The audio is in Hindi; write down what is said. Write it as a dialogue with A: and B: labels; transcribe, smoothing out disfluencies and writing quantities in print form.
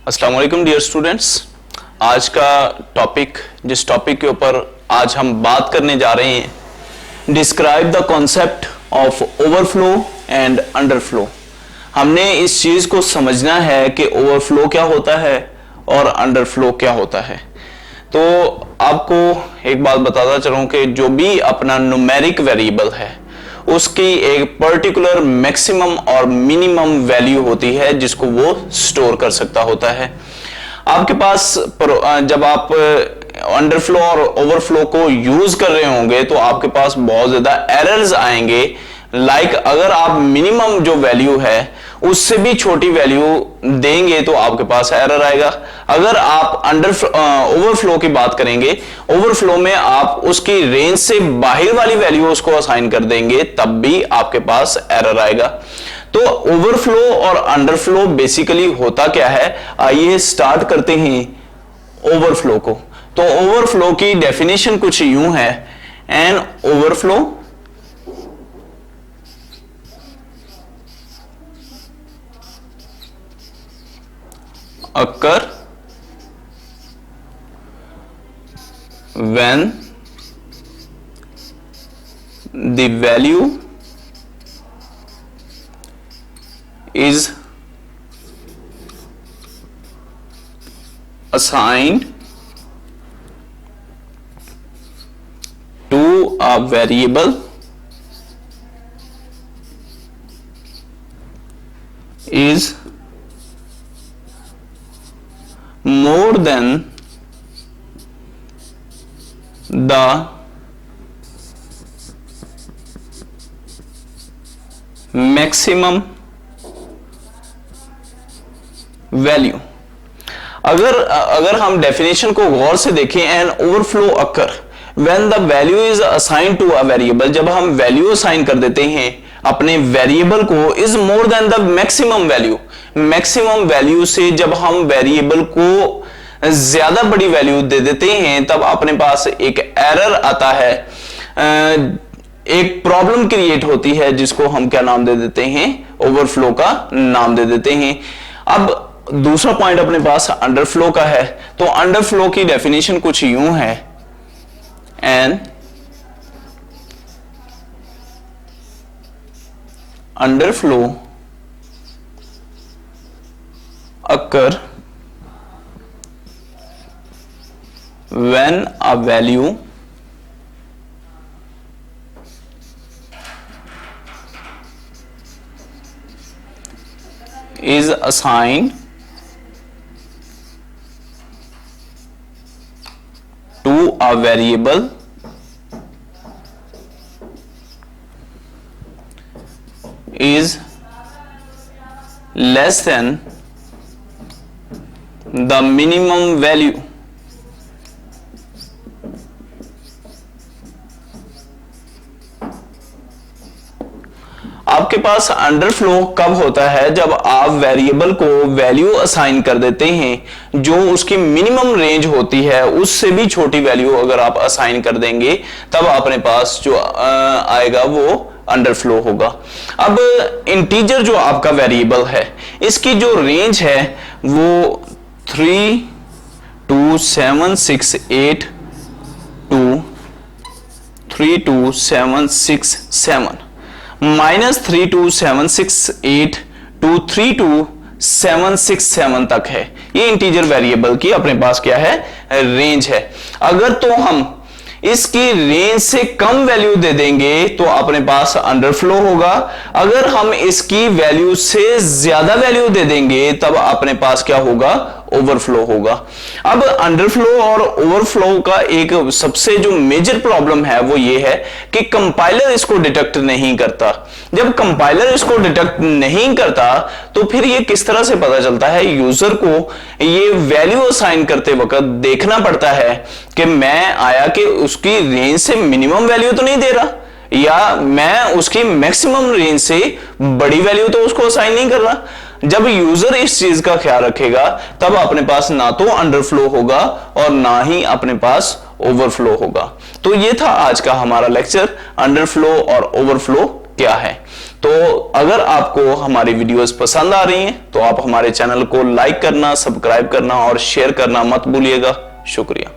A: अस्सलाम वालेकुम डियर स्टूडेंट्स। आज का टॉपिक, जिस टॉपिक के ऊपर आज हम बात करने जा रहे हैं, describe the concept of overflow and underflow. हमने इस चीज को समझना है कि ओवरफ्लो क्या होता है और अंडरफ्लो क्या होता है। तो आपको एक बात बताता चलूं कि जो भी अपना न्यूमेरिक वेरिएबल है उसकी एक पर्टिकुलर मैक्सिमम और मिनिमम वैल्यू होती है जिसको वो स्टोर कर सकता होता है। आपके पास जब आप अंडरफ्लो और ओवरफ्लो को यूज कर रहे होंगे तो आपके पास बहुत ज्यादा एरर्स आएंगे। अगर आप मिनिमम जो वैल्यू है उससे भी छोटी वैल्यू देंगे तो आपके पास एरर आएगा। अगर आप ओवरफ्लो की बात करेंगे, ओवरफ्लो में आप उसकी रेंज से बाहर वाली वैल्यू उसको असाइन कर देंगे तब भी आपके पास एरर आएगा। तो ओवरफ्लो और अंडरफ्लो बेसिकली होता क्या है, आइए स्टार्ट करते हैं ओवरफ्लो को। तो ओवरफ्लो की डेफिनेशन कुछ यूं है, an overflow occur when the value is assigned to a variable is more than the maximum value। अगर हम डेफिनेशन को गौर से देखें, an overflow occur when the value is assign to a variable, जब हम वैल्यू असाइन कर देते हैं अपने वेरिएबल को, is more than the maximum value, maximum value से जब हम वेरिएबल को ज्यादा बड़ी वैल्यू दे देते हैं तब अपने पास एक एरर आता है, एक प्रॉब्लम क्रिएट होती है जिसको हम क्या नाम दे देते हैं, ओवरफ्लो का नाम दे देते हैं। अब दूसरा पॉइंट अपने पास अंडरफ्लो का है। तो अंडरफ्लो की डेफिनेशन कुछ यूं है, an underflow occur when a value is assigned to a variable is less than the minimum value। आपके पास अंडरफ्लो कब होता है, जब आप वेरिएबल को वैल्यू असाइन कर देते हैं जो उसकी मिनिमम रेंज होती है उससे भी छोटी वैल्यू अगर आप असाइन कर देंगे तब अपने पास जो आएगा वो अंडरफ्लो होगा। अब इंटीजर जो आपका वेरिएबल है इसकी जो रेंज है वो 32768 to 32767 माइनस 32768 to 32767 तक है। ये इंटीजर वेरिएबल की अपने पास क्या है, रेंज है। अगर तो हम इसकी रेंज से कम वैल्यू दे देंगे तो अपने पास अंडरफ्लो होगा। अगर हम इसकी वैल्यू से ज्यादा वैल्यू दे देंगे तब अपने पास क्या होगा, ओवरफ्लो होगा। अब अंडरफ्लो और ओवरफ्लो का एक सबसे जो मेजर प्रॉब्लम है वो ये है कि कंपाइलर इसको डिटेक्ट नहीं करता। जब कंपाइलर इसको डिटेक्ट नहीं करता तो फिर ये किस तरह से पता चलता है, यूजर को ये वैल्यू असाइन करते वक्त देखना पड़ता है कि मैं आया कि उसकी रेंज से मिनिमम वैल्यू तो नहीं दे रहा, या मैं उसकी मैक्सिमम रेंज से बड़ी वैल्यू तो उसको असाइन नहीं कर रहा। जब यूजर इस चीज का ख्याल रखेगा तब अपने पास ना तो अंडरफ्लो होगा और ना ही अपने पास ओवरफ्लो होगा। तो ये था आज का हमारा लेक्चर, अंडरफ्लो और ओवरफ्लो क्या है। तो अगर आपको हमारी वीडियोस पसंद आ रही हैं तो आप हमारे चैनल को लाइक करना, सब्सक्राइब करना और शेयर करना मत भूलिएगा। शुक्रिया।